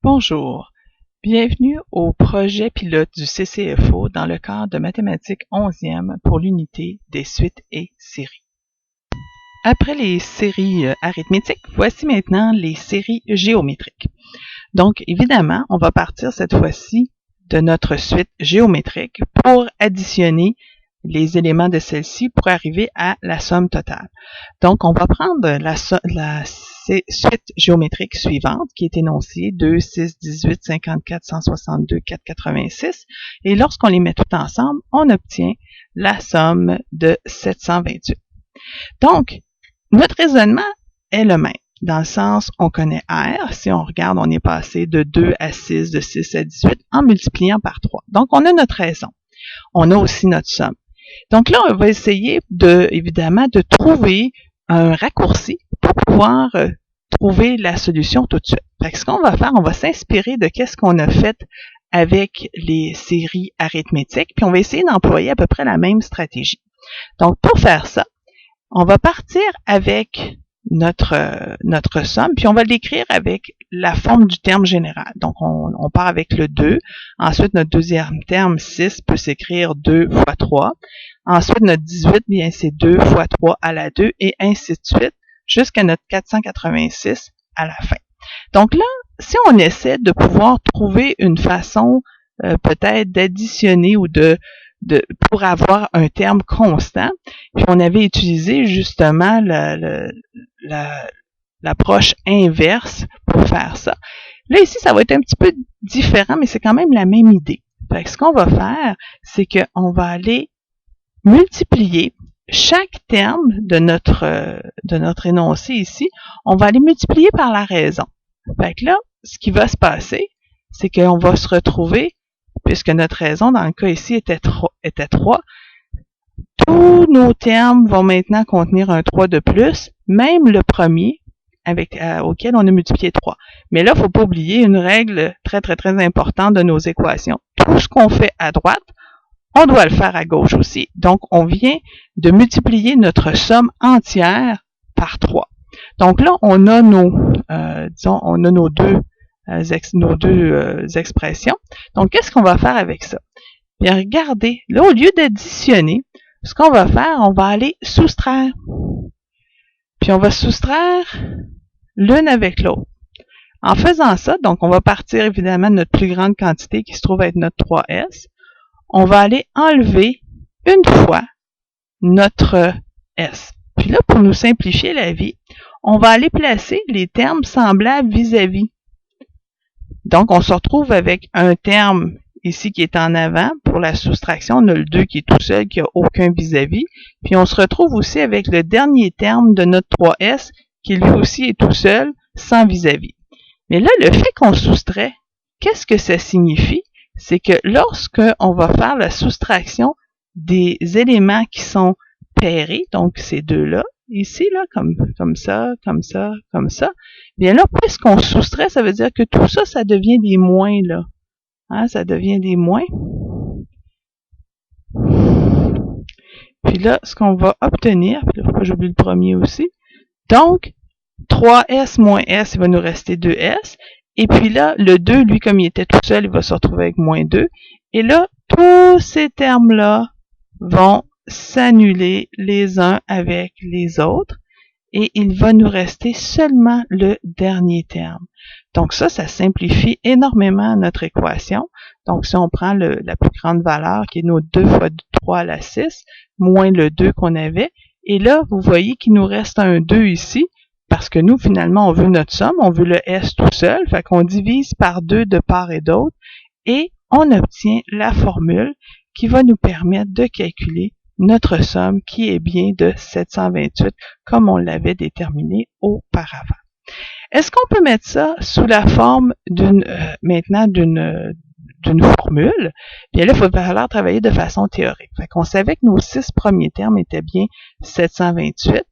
Bonjour, bienvenue au projet pilote du CCFO dans le cadre de mathématiques 11e pour l'unité des suites et séries. Après les séries arithmétiques, voici maintenant les séries géométriques. Donc, évidemment, on va partir cette fois-ci de notre suite géométrique pour additionner les éléments de celle-ci pour arriver à la somme totale. Donc, on va prendre la suite géométrique suivante qui est énoncée 2, 6, 18, 54, 162, 486 et lorsqu'on les met tout ensemble, on obtient la somme de 728. Donc, notre raisonnement est le même. Dans le sens, on connaît R. Si on regarde, on est passé de 2 à 6, de 6 à 18 en multipliant par 3. Donc, on a notre raison. On a aussi notre somme. Donc là, on va essayer évidemment de trouver un raccourci pour pouvoir trouver la solution tout de suite. Fait que ce qu'on va faire, on va s'inspirer de qu'est-ce qu'on a fait avec les séries arithmétiques, puis on va essayer d'employer à peu près la même stratégie. Donc, pour faire ça, on va partir avec notre somme, puis on va l'écrire avec la forme du terme général. Donc, on part avec le 2. Ensuite, notre deuxième terme, 6, peut s'écrire 2 fois 3. Ensuite, notre 18, bien, c'est 2 fois 3 à la 2, et ainsi de suite, jusqu'à notre 486 à la fin. Donc là, si on essaie de pouvoir trouver une façon peut-être d'additionner ou pour avoir un terme constant, puis on avait utilisé justement l'approche inverse pour faire ça. Là, ici, ça va être un petit peu différent, mais c'est quand même la même idée. Fait que ce qu'on va faire, c'est qu'on va aller multiplier chaque terme de notre énoncé ici, on va aller multiplier par la raison. Fait que là, ce qui va se passer, c'est qu'on va se retrouver, puisque notre raison, dans le cas ici, était 3, tous nos termes vont maintenant contenir un 3 de plus, même le premier auquel on a multiplié 3. Mais là, il ne faut pas oublier une règle très, très, très importante de nos équations. Tout ce qu'on fait à droite, on doit le faire à gauche aussi. Donc, on vient de multiplier notre somme entière par 3. Donc là, on a nos deux expressions. Donc, qu'est-ce qu'on va faire avec ça? Bien, regardez, là, au lieu d'additionner, ce qu'on va faire, on va aller soustraire. Puis, on va soustraire l'une avec l'autre. En faisant ça, donc, on va partir évidemment de notre plus grande quantité qui se trouve être notre 3S. On va aller enlever une fois notre S. Puis là, pour nous simplifier la vie, on va aller placer les termes semblables vis-à-vis. Donc, on se retrouve avec un terme ici qui est en avant. Pour la soustraction, on a le 2 qui est tout seul, qui n'a aucun vis-à-vis. Puis, on se retrouve aussi avec le dernier terme de notre 3S, qui lui aussi est tout seul, sans vis-à-vis. Mais là, le fait qu'on soustrait, qu'est-ce que ça signifie? C'est que lorsque on va faire la soustraction des éléments qui sont pairés, donc ces deux-là, ici, là, comme ça, comme ça, comme ça, bien là, puisqu'on soustrait, ça veut dire que tout ça, ça devient des moins, là. Hein, ça devient des moins. Puis là, ce qu'on va obtenir, puis là, faut pas que j'oublie le premier aussi. Donc, 3S moins S, il va nous rester 2S. Et puis là, le 2, lui, comme il était tout seul, il va se retrouver avec moins 2. Et là, tous ces termes-là vont s'annuler les uns avec les autres. Et il va nous rester seulement le dernier terme. Donc ça simplifie énormément notre équation. Donc si on prend la plus grande valeur, qui est nos 2 fois 3 à la 6, moins le 2 qu'on avait, et là, vous voyez qu'il nous reste un 2 ici, parce que nous, finalement, on veut notre somme, on veut le S tout seul, fait qu'on divise par 2 de part et d'autre, et on obtient la formule qui va nous permettre de calculer notre somme qui est bien de 728, comme on l'avait déterminé auparavant. Est-ce qu'on peut mettre ça sous la forme d'une formule? Bien là, il va falloir travailler de façon théorique. Fait qu'on savait que nos 6 premiers termes étaient bien 728.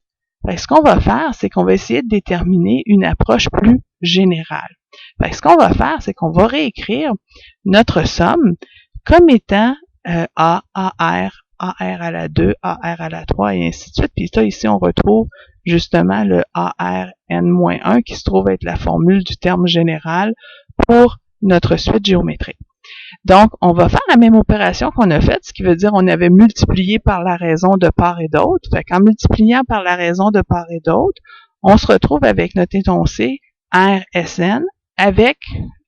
Fait que ce qu'on va faire, c'est qu'on va essayer de déterminer une approche plus générale. Fait que ce qu'on va faire, c'est qu'on va réécrire notre somme comme étant A, AR, AR à la 2, AR à la 3, et ainsi de suite. Puis ça, ici, on retrouve justement le ARN-1 qui se trouve être la formule du terme général pour notre suite géométrique. Donc, on va faire la même opération qu'on a faite, ce qui veut dire on avait multiplié par la raison de part et d'autre. Fait qu'en multipliant par la raison de part et d'autre, on se retrouve avec notre énoncé RSN avec,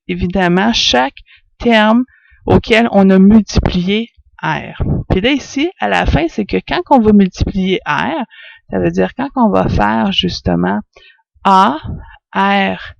évidemment, chaque terme auquel on a multiplié R. Puis là, ici, à la fin, c'est que quand on va multiplier R, ça veut dire quand on va faire justement A, R,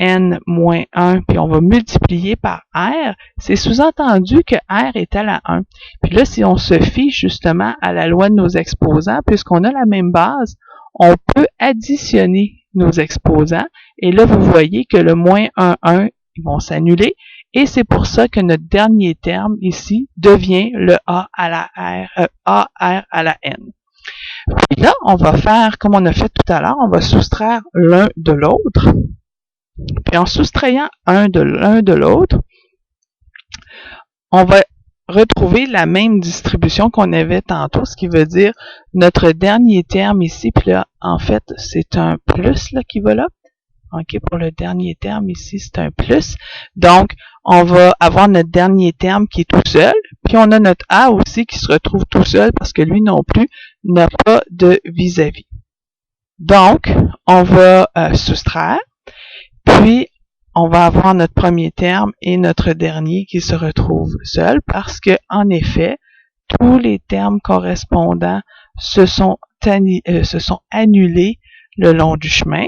N-1, puis on va multiplier par R, c'est sous-entendu que R est égal à 1. Puis là, si on se fie justement à la loi de nos exposants, puisqu'on a la même base, on peut additionner nos exposants. Et là, vous voyez que le moins 1, 1, ils vont s'annuler. Et c'est pour ça que notre dernier terme ici devient le A à la R, AR à la N. Puis là, on va faire comme on a fait tout à l'heure, on va soustraire l'un de l'autre. Puis en soustrayant l'un de l'autre, on va retrouver la même distribution qu'on avait tantôt, ce qui veut dire notre dernier terme ici, puis là, en fait, c'est un plus là, qui va là. OK, pour le dernier terme ici, c'est un plus. Donc, on va avoir notre dernier terme qui est tout seul, puis on a notre A aussi qui se retrouve tout seul parce que lui non plus n'a pas de vis-à-vis. Donc, on va soustraire. Puis, on va avoir notre premier terme et notre dernier qui se retrouvent seuls parce que, en effet, tous les termes correspondants se sont annulés le long du chemin.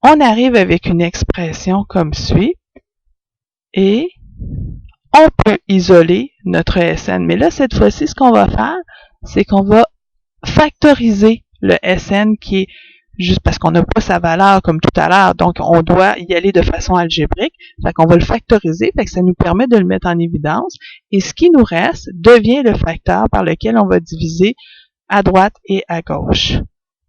On arrive avec une expression comme suit et on peut isoler notre SN. Mais là, cette fois-ci, ce qu'on va faire, c'est qu'on va factoriser le SN qui est juste parce qu'on n'a pas sa valeur comme tout à l'heure, donc on doit y aller de façon algébrique. Fait qu'on va le factoriser, fait que ça nous permet de le mettre en évidence. Et ce qui nous reste devient le facteur par lequel on va diviser à droite et à gauche.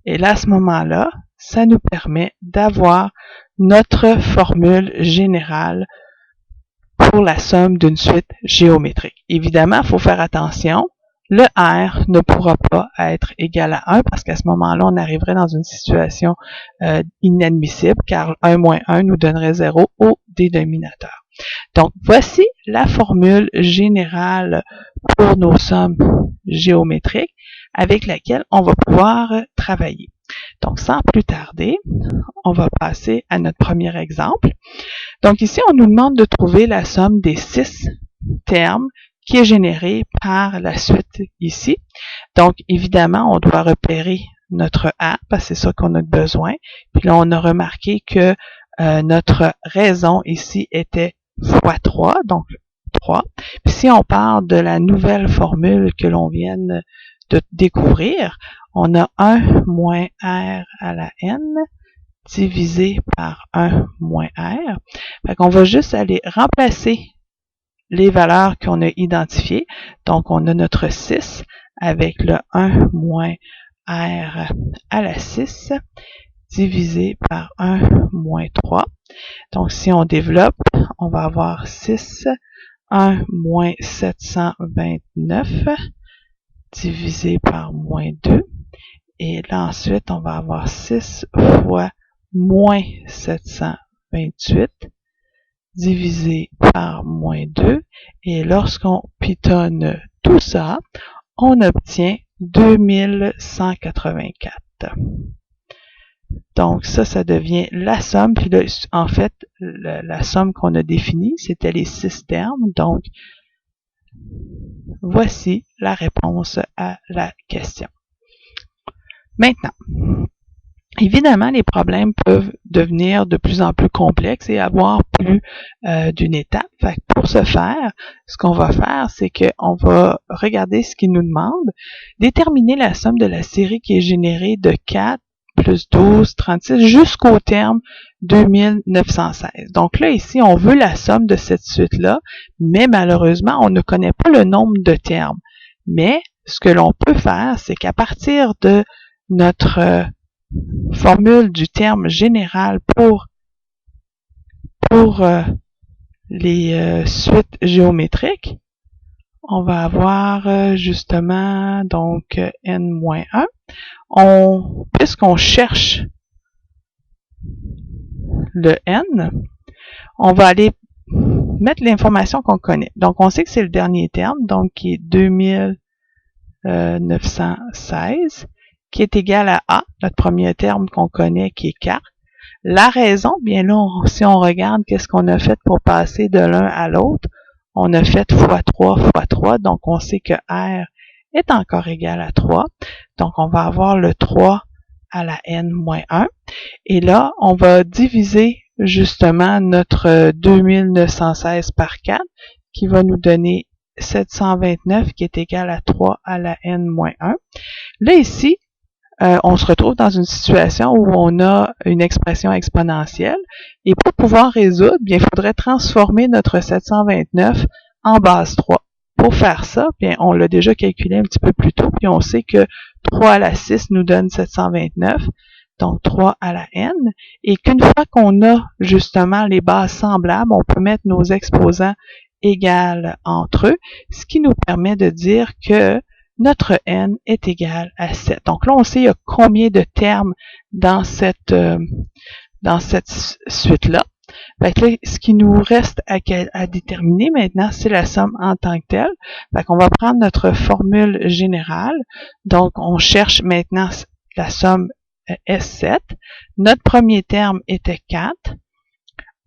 Et là, à ce moment-là, ça nous permet d'avoir notre formule générale pour la somme d'une suite géométrique. Évidemment, il faut faire attention. Le R ne pourra pas être égal à 1 parce qu'à ce moment-là, on arriverait dans une situation inadmissible car 1 moins 1 nous donnerait 0 au dénominateur. Donc, voici la formule générale pour nos sommes géométriques avec laquelle on va pouvoir travailler. Donc, sans plus tarder, on va passer à notre premier exemple. Donc, ici, on nous demande de trouver la somme des 6 termes qui est générée par la suite ici. Donc, évidemment, on doit repérer notre A, parce que c'est ça qu'on a besoin. Puis là, on a remarqué que notre raison ici était fois 3, donc 3. Puis si on parle de la nouvelle formule que l'on vient de découvrir, on a 1 moins R à la N divisé par 1 moins R. Fait qu'on va juste aller remplacer les valeurs qu'on a identifiées. Donc, on a notre 6 avec le 1 moins R à la 6 divisé par 1 moins 3. Donc, si on développe, on va avoir 6, 1 moins 729 divisé par moins 2. Et là, ensuite, on va avoir 6 fois moins 728 divisé par moins 2. Et lorsqu'on pitonne tout ça, on obtient 2184. Donc ça devient la somme. Puis là, en fait, la somme qu'on a définie, c'était les 6 termes. Donc, voici la réponse à la question. Maintenant, évidemment, les problèmes peuvent devenir de plus en plus complexes et avoir plus d'une étape. Fait que pour ce faire, ce qu'on va faire, c'est qu'on va regarder ce qu'il nous demande, déterminer la somme de la série qui est générée de 4 plus 12, 36 jusqu'au terme 2916. Donc là, ici, on veut la somme de cette suite-là, mais malheureusement, on ne connaît pas le nombre de termes. Mais ce que l'on peut faire, c'est qu'à partir de notre formule du terme général pour les suites géométriques, on va avoir justement donc n-1. Puisqu'on cherche le n, on va aller mettre l'information qu'on connaît. Donc, on sait que c'est le dernier terme, donc qui est 2916, qui est égal à A, notre premier terme qu'on connaît, qui est 4. La raison, bien là, si on regarde qu'est-ce qu'on a fait pour passer de l'un à l'autre, on a fait x3 fois 3, donc on sait que R est encore égal à 3. Donc, on va avoir le 3 à la n moins 1. Et là, on va diviser justement notre 2916 par 4, qui va nous donner 729, qui est égal à 3 à la n moins 1. Là, ici, on se retrouve dans une situation où on a une expression exponentielle. Et pour pouvoir résoudre, bien, il faudrait transformer notre 729 en base 3. Pour faire ça, bien, on l'a déjà calculé un petit peu plus tôt, puis on sait que 3 à la 6 nous donne 729, donc 3 à la n, et qu'une fois qu'on a justement les bases semblables, on peut mettre nos exposants égales entre eux, ce qui nous permet de dire que notre n est égal à 7. Donc là, on sait il y a combien de termes dans cette suite-là. Fait que là, ce qui nous reste à déterminer maintenant, c'est la somme en tant que telle. Fait qu'on va prendre notre formule générale. Donc, on cherche maintenant la somme S7. Notre premier terme était 4.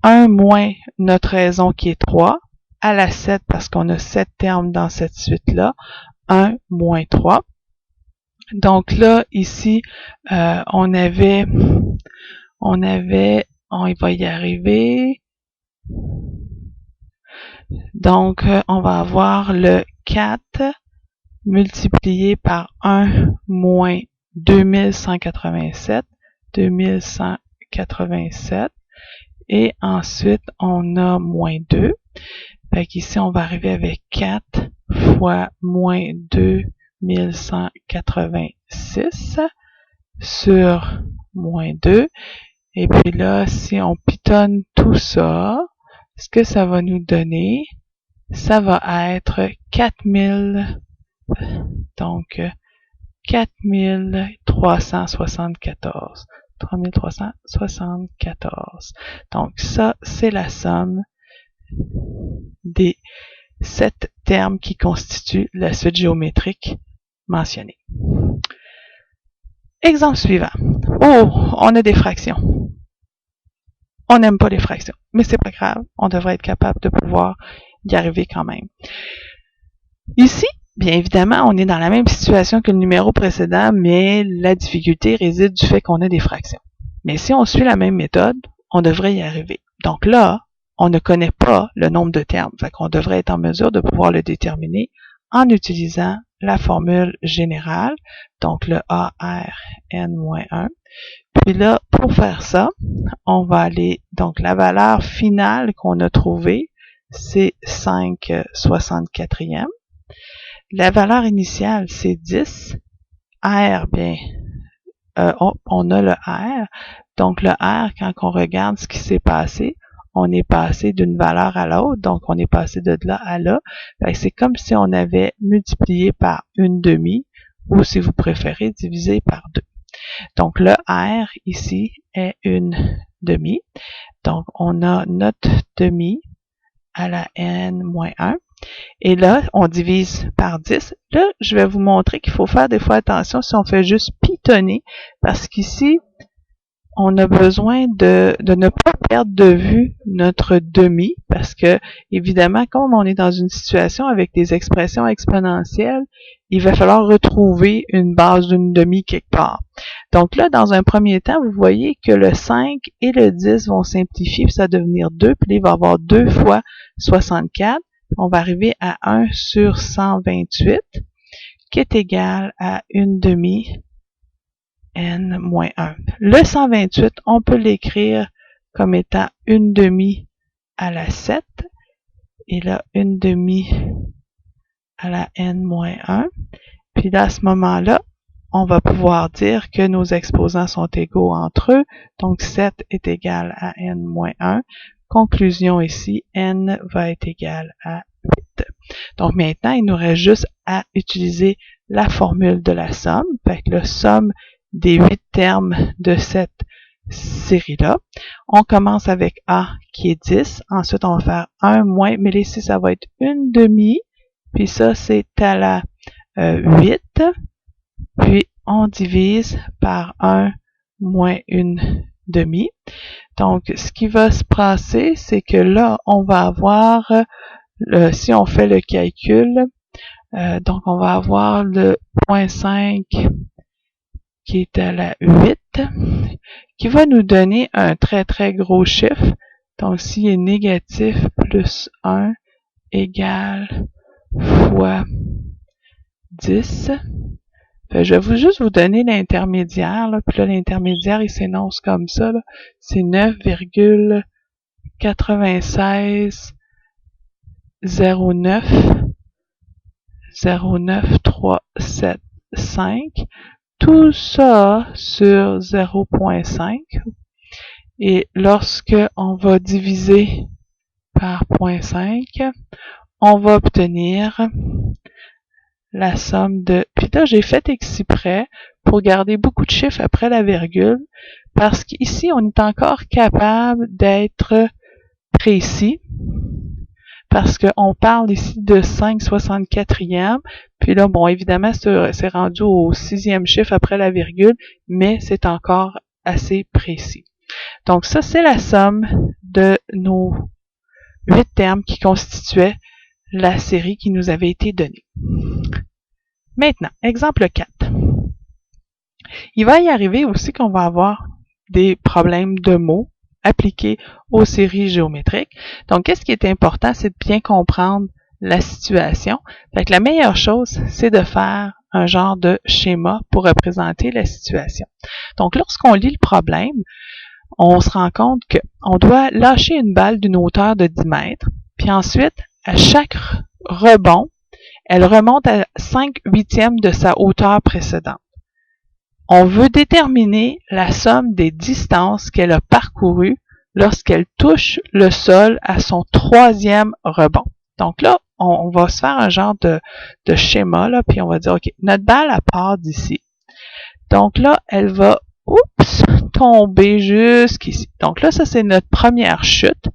1 moins notre raison qui est 3 à la 7 parce qu'on a 7 termes dans cette suite-là. 1 moins 3. Donc là, ici, on va y arriver. Donc, on va avoir le 4 multiplié par 1 moins 2187. 2187. Et ensuite, on a moins 2. Fait qu'ici, on va arriver avec 4 fois moins 2186 sur moins 2. Et puis là, si on pitonne tout ça, ce que ça va nous donner, ça va être 4000, donc 4374. 3374. Donc ça, c'est la somme des 7 termes qui constituent la suite géométrique mentionnée. Exemple suivant. Oh, on a des fractions. On n'aime pas les fractions, mais c'est pas grave. On devrait être capable de pouvoir y arriver quand même. Ici, bien évidemment, on est dans la même situation que le numéro précédent, mais la difficulté réside du fait qu'on a des fractions. Mais si on suit la même méthode, on devrait y arriver. Donc là, on ne connaît pas le nombre de termes, fait qu'on devrait être en mesure de pouvoir le déterminer en utilisant la formule générale, donc le ARN-1. Puis là, pour faire ça, on va aller, donc la valeur finale qu'on a trouvée, c'est 5/64. La valeur initiale, c'est 10. R, bien, on a le R. Donc le R, quand on regarde ce qui s'est passé, on est passé d'une valeur à l'autre, donc on est passé de là à là. C'est comme si on avait multiplié par une demi, ou si vous préférez, divisé par 2. Donc le R ici est une demi. Donc on a notre demi à la n-1. Et là, on divise par 10. Là, je vais vous montrer qu'il faut faire des fois attention si on fait juste pitonner, parce qu'ici, on a besoin de ne pas perdre de vue notre demi, parce que, évidemment, comme on est dans une situation avec des expressions exponentielles, il va falloir retrouver une base d'une demi quelque part. Donc là, dans un premier temps, vous voyez que le 5 et le 10 vont simplifier, puis ça va devenir 2, puis là, il va y avoir 2 fois 64. On va arriver à 1 sur 128, qui est égal à une demi n-1. Le 128, on peut l'écrire comme étant une demi à la 7, et là, une demi à la n-1. Puis là, à ce moment-là, on va pouvoir dire que nos exposants sont égaux entre eux, donc 7 est égal à n-1. Conclusion ici, n va être égal à 8. Donc maintenant, il nous reste juste à utiliser la formule de la somme. Fait que la somme des 8 termes de cette série-là. On commence avec A qui est 10. Ensuite, on va faire 1 moins, mais ici, ça va être une demi. Puis ça, c'est à la 8. Puis, on divise par 1 moins une demi. Donc, ce qui va se passer, c'est que là, on va avoir, si on fait le calcul, donc on va avoir le 0.5 qui est à la 8, qui va nous donner un très très gros chiffre. Donc, s'il est négatif plus 1 égale fois 10, je vais juste vous donner l'intermédiaire, puis là, l'intermédiaire, il s'énonce comme ça, c'est 9,9609,09375, tout ça sur 0.5. Et lorsque on va diviser par 0.5, on va obtenir la somme de... Puis là, j'ai fait exprès pour garder beaucoup de chiffres après la virgule, parce qu'ici, on est encore capable d'être précis, parce qu'on parle ici de 5/64e, puis là, bon, évidemment, c'est rendu au 6e chiffre après la virgule, mais c'est encore assez précis. Donc ça, c'est la somme de nos 8 termes qui constituaient la série qui nous avait été donnée. Maintenant, exemple 4. Il va y arriver aussi qu'on va avoir des problèmes de mots appliqués aux séries géométriques. Donc, qu'est-ce qui est important, c'est de bien comprendre la situation. Fait que la meilleure chose, c'est de faire un genre de schéma pour représenter la situation. Donc, lorsqu'on lit le problème, on se rend compte qu'on doit lâcher une balle d'une hauteur de 10 mètres, puis ensuite, à chaque rebond, elle remonte à 5/8 de sa hauteur précédente. On veut déterminer la somme des distances qu'elle a parcourues lorsqu'elle touche le sol à son 3e rebond. Donc là, on va se faire un genre de schéma, là, puis on va dire, OK, notre balle, elle part d'ici. Donc là, elle va, tomber jusqu'ici. Donc là, ça, c'est notre première chute.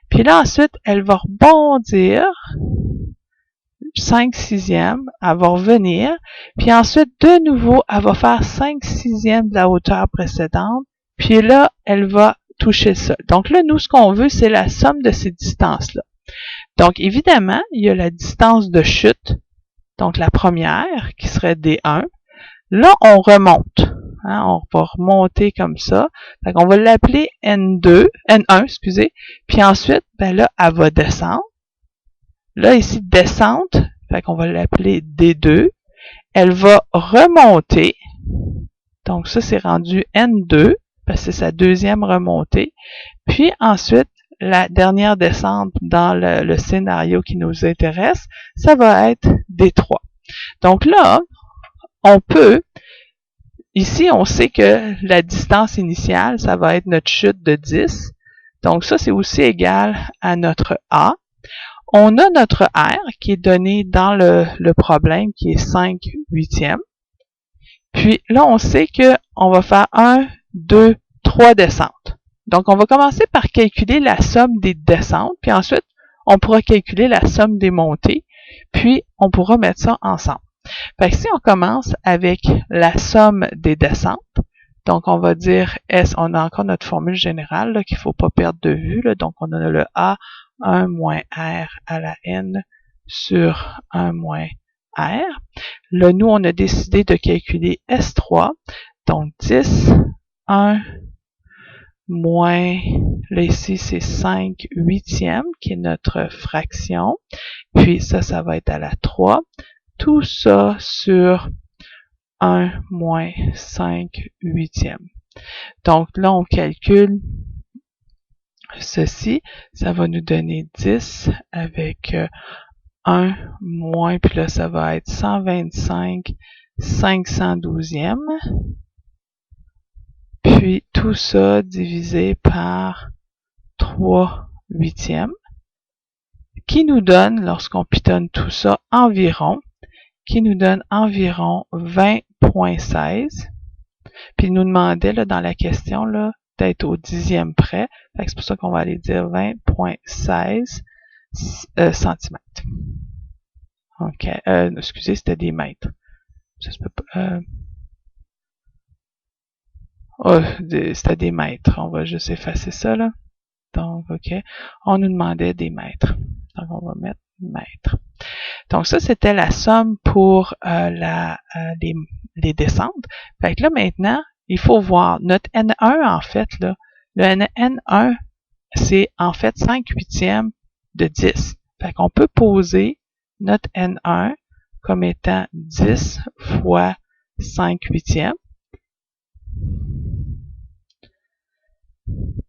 Puis là, ensuite, elle va rebondir 5/6e, elle va revenir, puis ensuite, de nouveau, elle va faire 5/6e de la hauteur précédente, puis là, elle va toucher le sol. Donc là, nous, ce qu'on veut, c'est la somme de ces distances-là. Donc, évidemment, il y a la distance de chute, donc la première, qui serait D1. Là, on remonte. On va remonter comme ça. Fait qu'on va l'appeler N1, puis ensuite, là, elle va descendre. Là, ici, descente, fait qu'on va l'appeler D2. Elle va remonter. Donc, ça, c'est rendu N2, parce que c'est sa deuxième remontée. Puis ensuite, la dernière descente dans le scénario qui nous intéresse, ça va être D3. Donc là, on peut, ici, on sait que la distance initiale, ça va être notre chute de 10. Donc ça, c'est aussi égal à notre A. On a notre R qui est donné dans le problème, qui est 5/8. Puis là, on sait qu'on va faire 1, 2, 3 descentes. Donc, on va commencer par calculer la somme des descentes, puis ensuite, on pourra calculer la somme des montées, puis on pourra mettre ça ensemble. Fait que si on commence avec la somme des descentes, donc on va dire S, on a encore notre formule générale qu'il ne faut pas perdre de vue, là, donc on a le A, 1 moins R à la N sur 1 moins R. Là, nous, on a décidé de calculer S3, donc 10, 1 moins, là ici, c'est 5/8 qui est notre fraction, puis ça va être à la 3. Tout ça sur 1 moins 5/8. Donc là, on calcule ceci. Ça va nous donner 10 avec 1 moins, puis là, ça va être 125 512e. Puis tout ça divisé par 3/8, qui nous donne, lorsqu'on pitonne tout ça, environ 20,16. Puis il nous demandait là, dans la question là, être au dixième près. C'est pour ça qu'on va aller dire 20,16 cm. OK. Excusez, c'était des mètres. Ça se peut pas. C'était des mètres. On va juste effacer ça, là. Donc, OK. On nous demandait des mètres. Donc, on va mettre mètres. Donc, ça, c'était la somme pour les descentes. Fait que là, maintenant, il faut voir notre N1, en fait, là. Le N1, c'est en fait 5/8 de 10. Fait qu'on peut poser notre N1 comme étant 10 fois 5/8.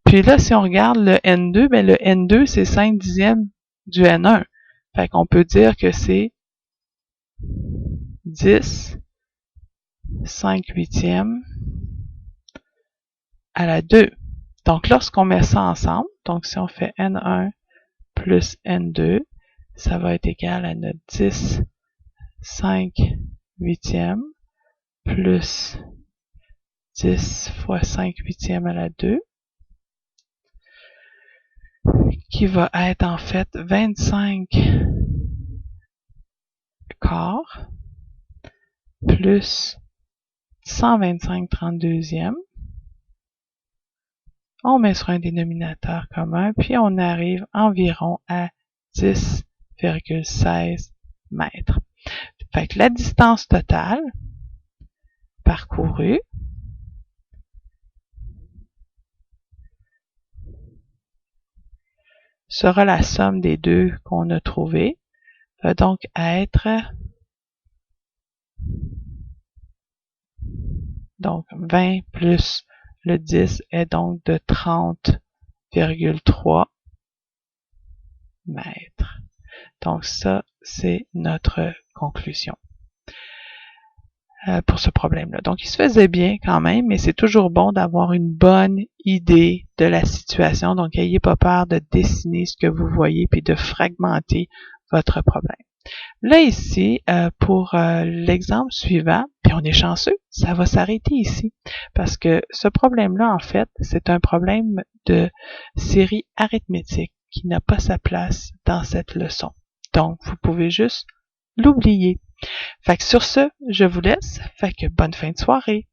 Puis là, si on regarde le N2, ben le N2, c'est 5/10 du N1. Fait qu'on peut dire que c'est 10 5/8 à la 2. Donc, lorsqu'on met ça ensemble, donc si on fait N1 plus N2, ça va être égal à notre 10 5/8 plus 10 fois 5/8 à la 2, qui va être en fait 25 quarts plus 125 32e. On met sur un dénominateur commun, puis on arrive environ à 10,16 mètres. Fait que la distance totale parcourue sera la somme des deux qu'on a trouvés, va donc être donc 20 plus le 10 est donc de 30,3 mètres. Donc ça, c'est notre conclusion pour ce problème-là. Donc il se faisait bien quand même, mais c'est toujours bon d'avoir une bonne idée de la situation. Donc n'ayez pas peur de dessiner ce que vous voyez puis de fragmenter votre problème. Là ici, pour l'exemple suivant, puis on est chanceux, ça va s'arrêter ici. Parce que ce problème-là, en fait, c'est un problème de série arithmétique qui n'a pas sa place dans cette leçon. Donc, vous pouvez juste l'oublier. Fait que sur ce, je vous laisse. Fait que bonne fin de soirée.